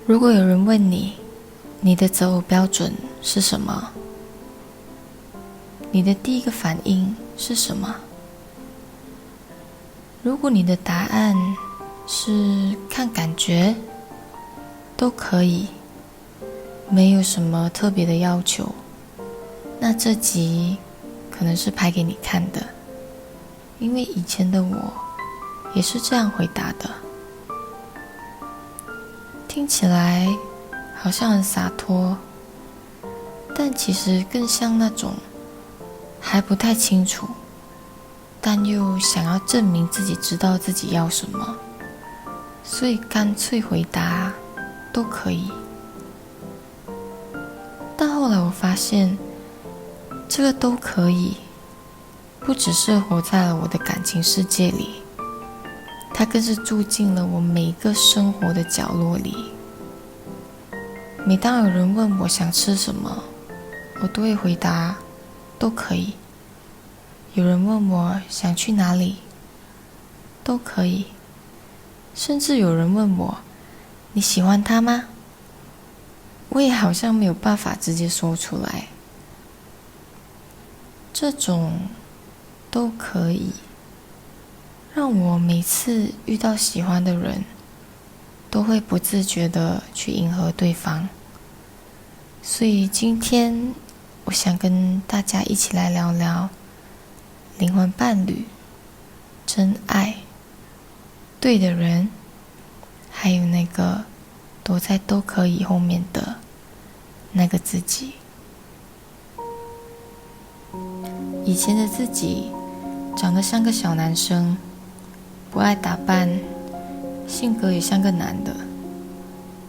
如果有人问你，你的择偶标准是什么？你的第一个反应是什么？如果你的答案是看感觉，都可以，没有什么特别的要求，那这集可能是拍给你看的，因为以前的我也是这样回答的。听起来好像很洒脱，但其实更像那种还不太清楚，但又想要证明自己知道自己要什么，所以干脆回答都可以。但后来我发现，这个都可以不只是活在了我的感情世界里，它更是住进了我每一个生活的角落里。每当有人问我想吃什么，我都会回答都可以。有人问我想去哪里，都可以。甚至有人问我你喜欢他吗？我也好像没有办法直接说出来。这种都可以让我每次遇到喜欢的人都会不自觉地去迎合对方。所以今天我想跟大家一起来聊聊灵魂伴侣、真爱、对的人，还有那个躲在都可以后面的那个自己。以前的自己长得像个小男生，不爱打扮，性格也像个男的，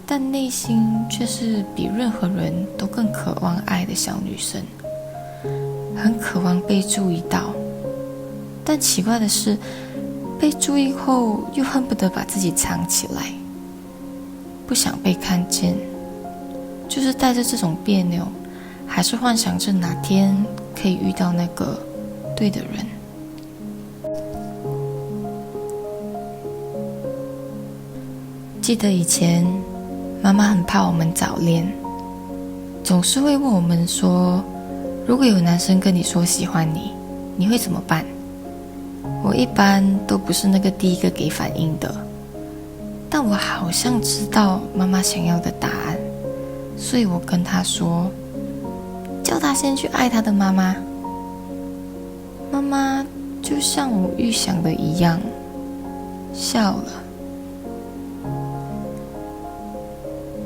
但内心却是比任何人都更渴望爱的小女生，很渴望被注意到。但奇怪的是，被注意后又恨不得把自己藏起来，不想被看见，就是带着这种别扭，还是幻想着哪天可以遇到那个对的人。记得以前妈妈很怕我们早恋，总是会问我们说，如果有男生跟你说喜欢你，你会怎么办？我一般都不是那个第一个给反应的，但我好像知道妈妈想要的答案，所以我跟她说，叫她先去爱她的妈妈。妈妈就像我预想的一样，笑了。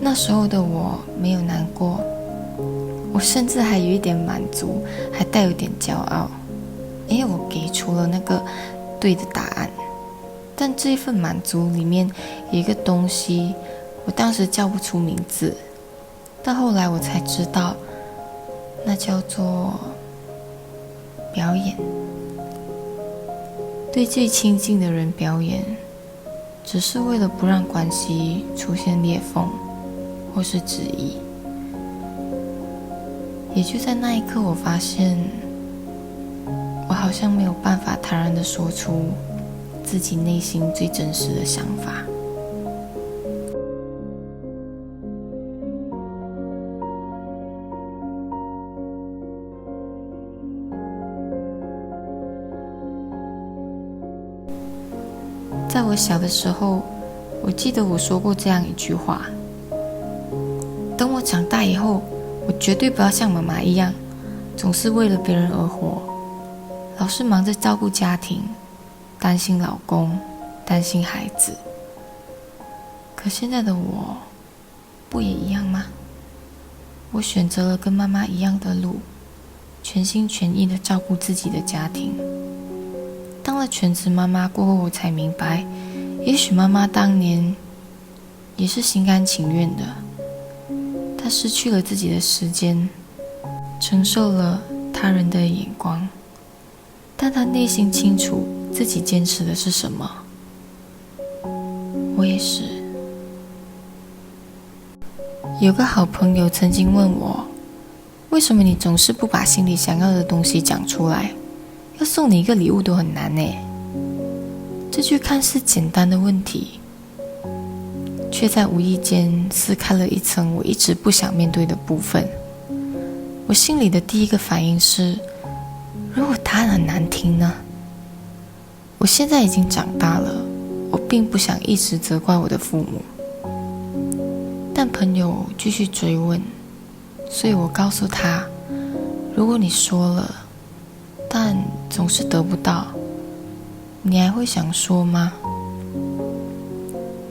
那时候的我没有难过，我甚至还有一点满足，还带有点骄傲，因为我给出了那个对的答案。但这一份满足里面有一个东西，我当时叫不出名字，但后来我才知道，那叫做表演。对最亲近的人表演，只是为了不让关系出现裂缝或是质疑。也就在那一刻，我发现我好像没有办法坦然地说出自己内心最真实的想法。在我小的时候，我记得我说过这样一句话，等我长大以后，我绝对不要像妈妈一样，总是为了别人而活，老是忙着照顾家庭，担心老公，担心孩子。可现在的我，不也一样吗？我选择了跟妈妈一样的路，全心全意地照顾自己的家庭。当了全职妈妈过后，我才明白，也许妈妈当年也是心甘情愿的，她失去了自己的时间，承受了他人的眼光，但她内心清楚自己坚持的是什么。我也是。有个好朋友曾经问我，为什么你总是不把心里想要的东西讲出来？要送你一个礼物都很难呢。这句看似简单的问题，却在无意间撕开了一层我一直不想面对的部分。我心里的第一个反应是，如果答案很难听呢？我现在已经长大了，我并不想一直责怪我的父母。但朋友继续追问，所以我告诉他，如果你说了，但总是得不到，你还会想说吗？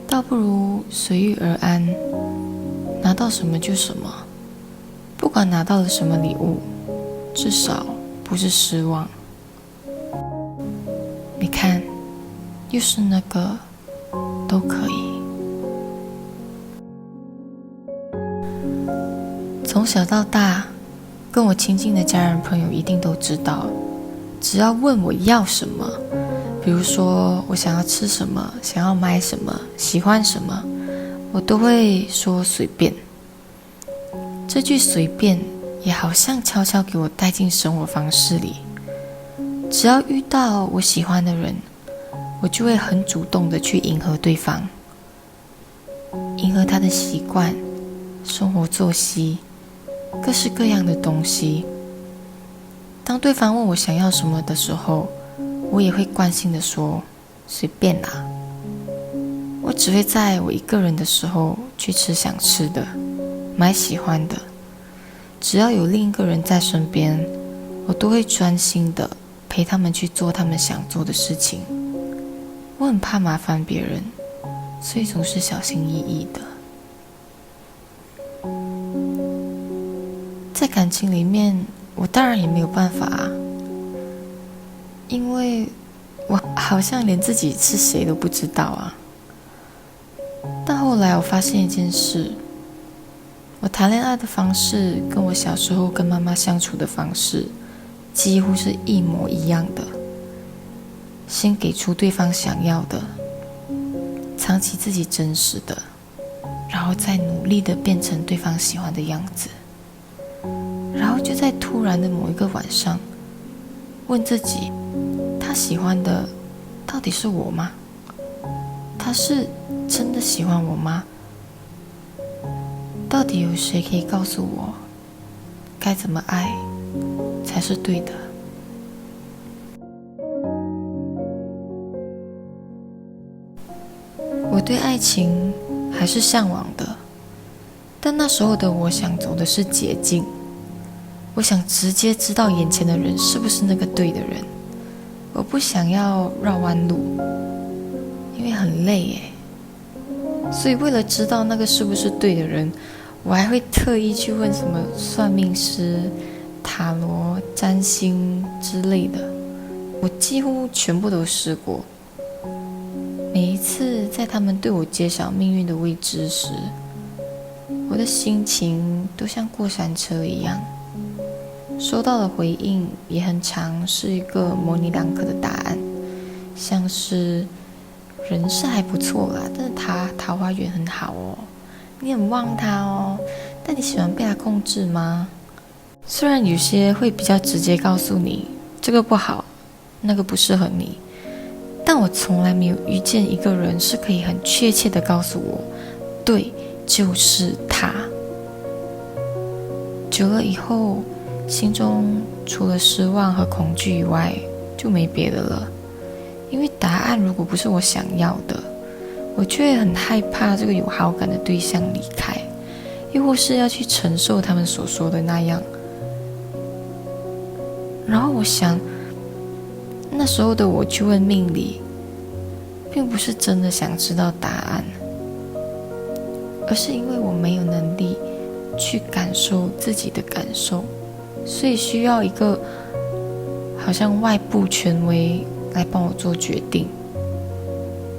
倒不如随遇而安，拿到什么就什么，不管拿到了什么礼物，至少不是失望。你看，又是那个都可以。从小到大，跟我亲近的家人朋友一定都知道，只要问我要什么，比如说我想要吃什么，想要买什么，喜欢什么，我都会说随便。这句随便也好像悄悄给我带进生活方式里。只要遇到我喜欢的人，我就会很主动的去迎合对方，迎合他的习惯、生活作息，各式各样的东西。当对方问我想要什么的时候，我也会惯性的说随便啦。我只会在我一个人的时候去吃想吃的，买喜欢的。只要有另一个人在身边，我都会专心的陪他们去做他们想做的事情。我很怕麻烦别人，所以总是小心翼翼的。在感情里面，我当然也没有办法啊，因为我好像连自己是谁都不知道啊。但后来我发现一件事，我谈恋爱的方式跟我小时候跟妈妈相处的方式几乎是一模一样的。先给出对方想要的，藏起自己真实的，然后再努力的变成对方喜欢的样子。然后就在突然的某一个晚上，问自己，他喜欢的到底是我吗？他是真的喜欢我吗？到底有谁可以告诉我，该怎么爱才是对的？我对爱情还是向往的，但那时候的我想走的是捷径。我想直接知道眼前的人是不是那个对的人，我不想要绕弯路，因为很累耶。所以为了知道那个是不是对的人，我还会特意去问什么算命师、塔罗、占星之类的，我几乎全部都试过。每一次在他们对我揭晓命运的未知时，我的心情都像过山车一样。收到的回应也很常是一个模棱两可的答案，像是人是还不错啦，但是他桃花源很好哦，你很旺他哦，但你喜欢被他控制吗？虽然有些会比较直接告诉你这个不好，那个不适合你，但我从来没有遇见一个人是可以很确切的告诉我，对，就是他。久了以后，心中除了失望和恐惧以外，就没别的了。因为答案如果不是我想要的，我就会很害怕这个有好感的对象离开，又或是要去承受他们所说的那样。然后我想，那时候的我去问命理，并不是真的想知道答案，而是因为我没有能力去感受自己的感受，所以需要一个好像外部权威来帮我做决定。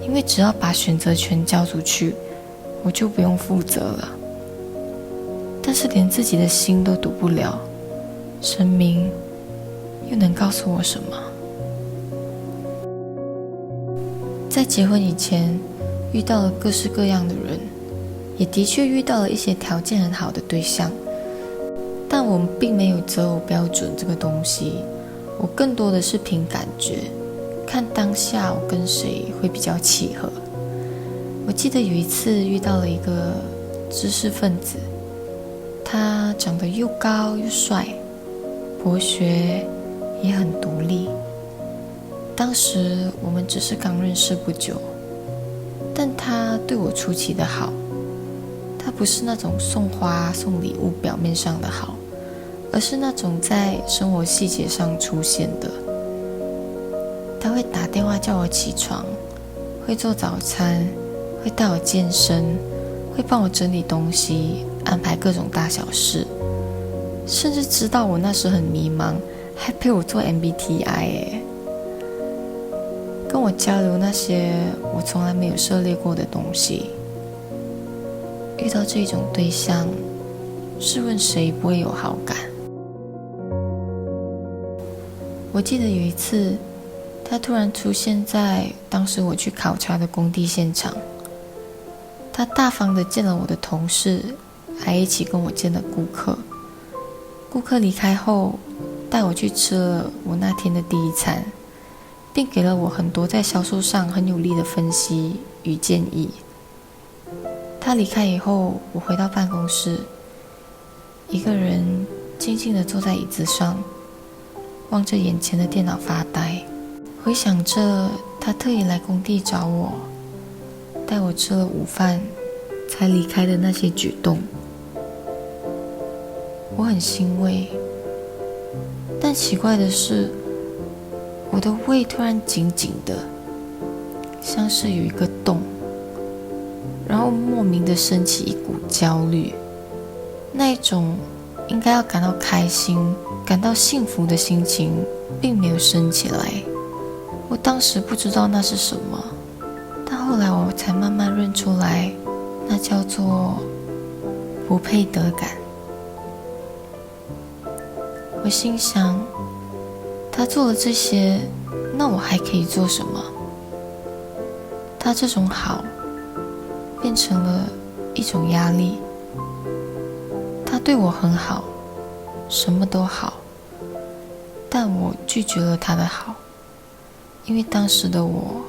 因为只要把选择权交出去，我就不用负责了。但是连自己的心都读不了，神明又能告诉我什么？在结婚以前，遇到了各式各样的人，也的确遇到了一些条件很好的对象，但我们并没有择偶标准这个东西，我更多的是凭感觉，看当下我跟谁会比较契合。我记得有一次遇到了一个知识分子，他长得又高又帅，博学也很独立。当时我们只是刚认识不久，但他对我出奇的好。他不是那种送花送礼物表面上的好，而是那种在生活细节上出现的。他会打电话叫我起床，会做早餐，会带我健身，会帮我整理东西，安排各种大小事，甚至知道我那时很迷茫，还陪我做 MBTI 跟我交流那些我从来没有涉猎过的东西。遇到这种对象，试问谁不会有好感？我记得有一次，他突然出现在当时我去考察的工地现场。他大方地见了我的同事，还一起跟我见了顾客。顾客离开后，带我去吃了我那天的第一餐，并给了我很多在销售上很有力的分析与建议。他离开以后，我回到办公室，一个人静静地坐在椅子上，望着眼前的电脑发呆，回想着他特意来工地找我，带我吃了午饭才离开的那些举动。我很欣慰，但奇怪的是，我的胃突然紧紧的，像是有一个洞，然后莫名的升起一股焦虑，那一种应该要感到开心、感到幸福的心情并没有升起来。我当时不知道那是什么，但后来我才慢慢认出来，那叫做不配得感。我心想，他做了这些，那我还可以做什么？他这种好变成了一种压力。他对我很好，什么都好，但我拒绝了他的好，因为当时的我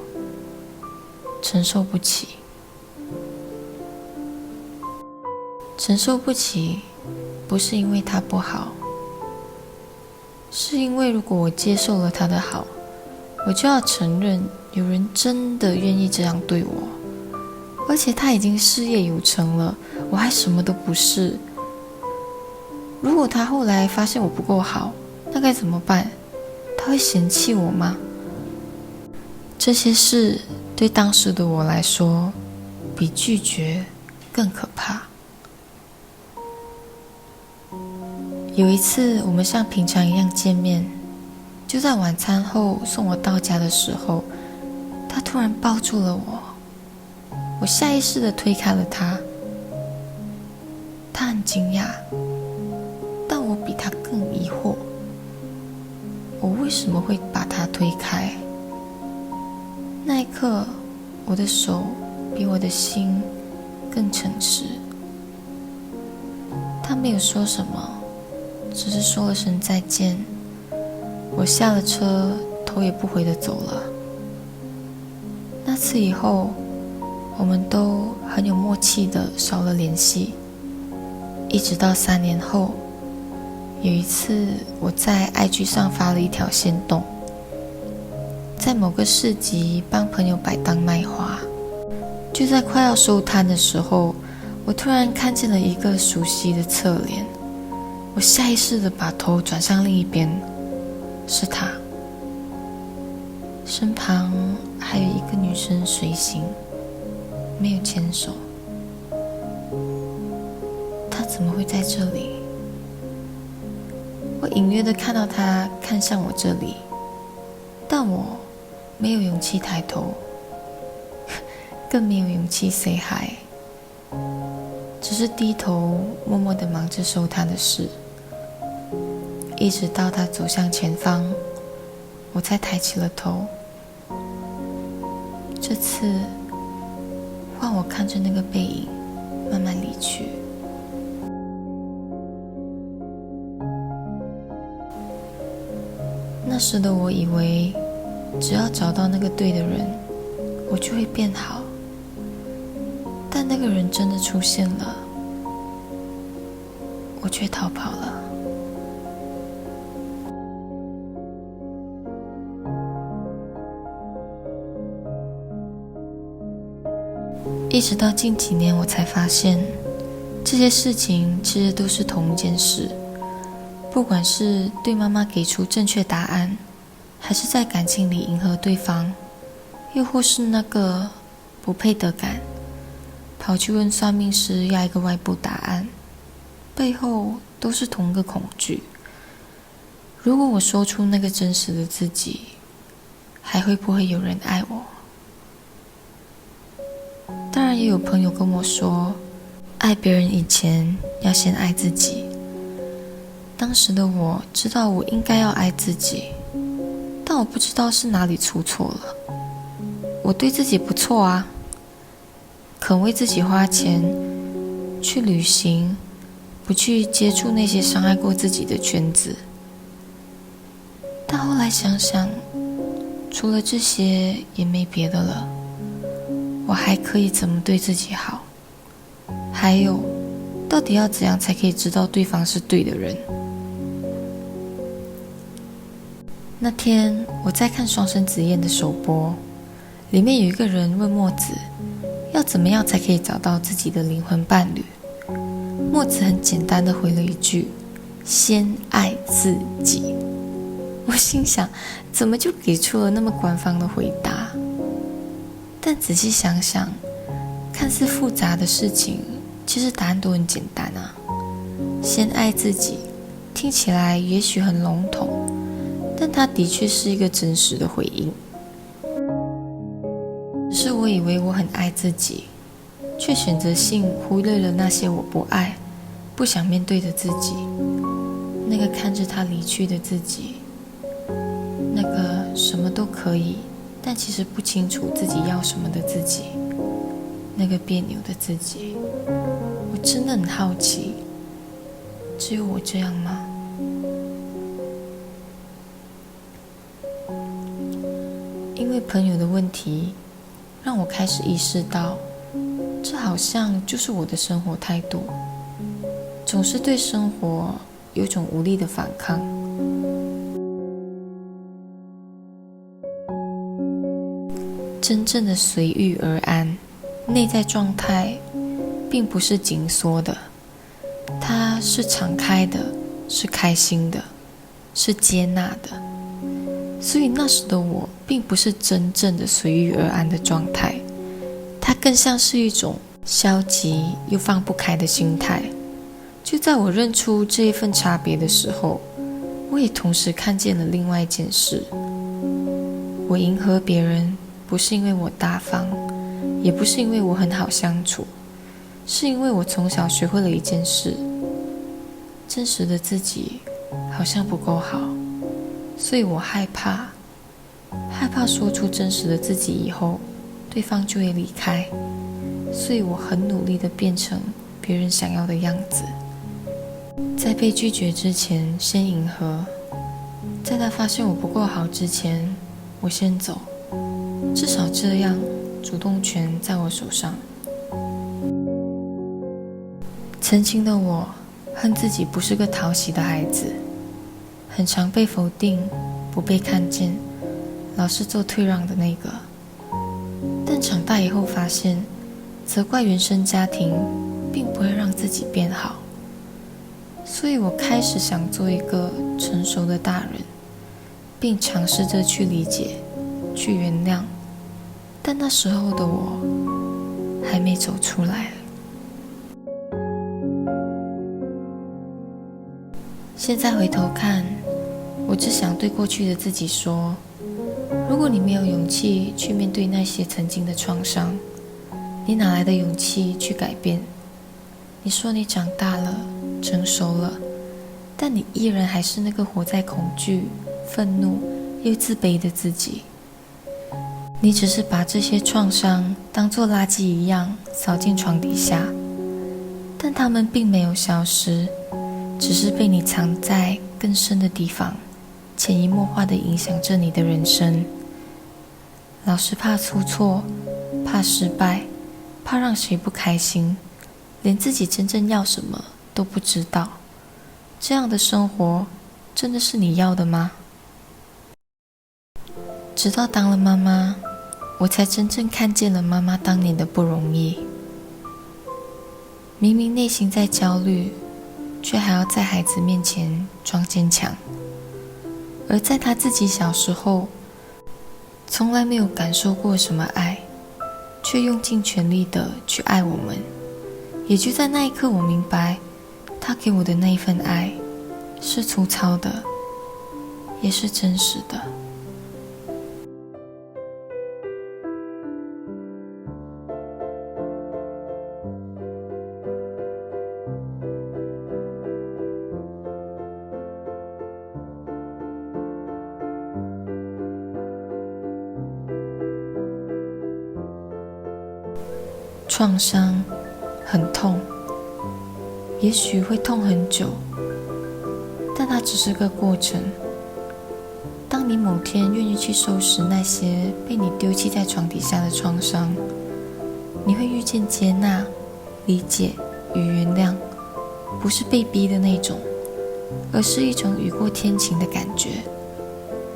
承受不起。承受不起，不是因为他不好，是因为如果我接受了他的好，我就要承认有人真的愿意这样对我，而且他已经事业有成了，我还什么都不是。如果他后来发现我不够好，那该怎么办？他会嫌弃我吗？这些事对当时的我来说，比拒绝更可怕。有一次，我们像平常一样见面，就在晚餐后送我到家的时候，他突然抱住了我，我下意识地推开了他。他很惊讶，但我比他更疑惑，我为什么会把他推开？那一刻，我的手比我的心更诚实。他没有说什么，只是说了声再见。我下了车，头也不回地走了。那次以后，我们都很有默契地少了联系，一直到3年后，有一次我在 IG 上发了一条限动，在某个市集帮朋友摆档卖花，就在快要收摊的时候，我突然看见了一个熟悉的侧脸，我下意识地把头转向另一边，是他，身旁还有一个女生随行，没有牵手。他怎么会在这里？我隐约地看到他看向我这里，但我没有勇气抬头，更没有勇气 say hi， 只是低头默默地忙着收摊的事，一直到他走向前方，我才抬起了头。这次换我看着那个背影慢慢离去。那时的我以为只要找到那个对的人，我就会变好，但那个人真的出现了，我却逃跑了。一直到近几年，我才发现，这些事情其实都是同一件事。不管是对妈妈给出正确答案，还是在感情里迎合对方，又或是那个不配得感，跑去问算命师要一个外部答案，背后都是同一个恐惧。如果我说出那个真实的自己，还会不会有人爱我？当然也有朋友跟我说，爱别人以前要先爱自己。当时的我知道我应该要爱自己，但我不知道是哪里出错了。我对自己不错啊，肯为自己花钱，去旅行，不去接触那些伤害过自己的圈子。但后来想想，除了这些也没别的了。我还可以怎么对自己好？还有，到底要怎样才可以知道对方是对的人？那天我在看《双生子宴》的首播，里面有一个人问墨子，要怎么样才可以找到自己的灵魂伴侣？墨子很简单的回了一句：先爱自己。我心想，怎么就给出了那么官方的回答？但仔细想想，看似复杂的事情，其实答案都很简单啊。先爱自己，听起来也许很笼统，但它的确是一个真实的回应。只是我以为我很爱自己，却选择性忽略了那些我不爱、不想面对的自己，那个看着他离去的自己，那个什么都可以，但其实不清楚自己要什么的自己，那个别扭的自己。我真的很好奇，只有我这样吗？因为朋友的问题，让我开始意识到，这好像就是我的生活态度，总是对生活有种无力的反抗。真正的随遇而安，内在状态并不是紧缩的，它是敞开的，是开心的，是接纳的。所以那时的我并不是真正的随遇而安的状态，它更像是一种消极又放不开的心态。就在我认出这一份差别的时候，我也同时看见了另外一件事。我迎合别人，不是因为我大方，也不是因为我很好相处，是因为我从小学会了一件事：真实的自己好像不够好，所以我害怕说出真实的自己以后，对方就会离开，所以我很努力地变成别人想要的样子。在被拒绝之前，先迎合；在他发现我不够好之前，我先走。至少这样，主动权在我手上。曾经的我，恨自己不是个讨喜的孩子，很常被否定，不被看见，老是做退让的那个。但长大以后发现，责怪原生家庭，并不会让自己变好。所以我开始想做一个成熟的大人，并尝试着去理解，去原谅。但那时候的我还没走出来。现在回头看，我只想对过去的自己说，如果你没有勇气去面对那些曾经的创伤，你哪来的勇气去改变？你说你长大了，成熟了，但你依然还是那个活在恐惧、愤怒又自卑的自己。你只是把这些创伤当作垃圾一样扫进床底下，但它们并没有消失，只是被你藏在更深的地方，潜移默化地影响着你的人生。老是怕出错，怕失败，怕让谁不开心，连自己真正要什么都不知道。这样的生活真的是你要的吗？直到当了妈妈，我才真正看见了妈妈当年的不容易。明明内心在焦虑，却还要在孩子面前装坚强。而在她自己小时候，从来没有感受过什么爱，却用尽全力的去爱我们。也就在那一刻，我明白，她给我的那一份爱，是粗糙的，也是真实的。创伤很痛，也许会痛很久，但它只是个过程。当你某天愿意去收拾那些被你丢弃在床底下的创伤，你会遇见接纳、理解与原谅，不是被逼的那种，而是一种雨过天晴的感觉。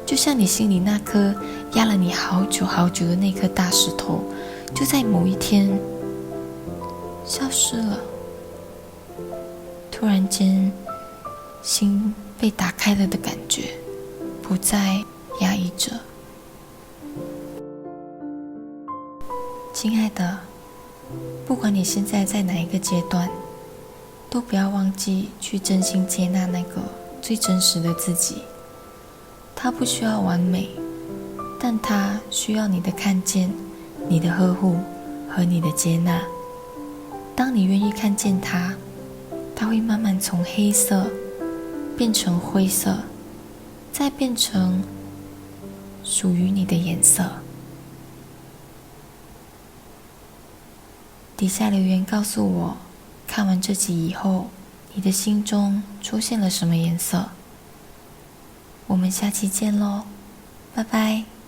就像你心里那颗压了你好久好久的那颗大石头，就在某一天消失了。突然间，心被打开了的感觉，不再压抑着。亲爱的，不管你现在在哪一个阶段，都不要忘记去真心接纳那个最真实的自己。他不需要完美，但他需要你的看见、你的呵护和你的接纳。当你愿意看见它，它会慢慢从黑色变成灰色，再变成属于你的颜色。底下留言告诉我，看完这集以后，你的心中出现了什么颜色？我们下期见咯，拜拜。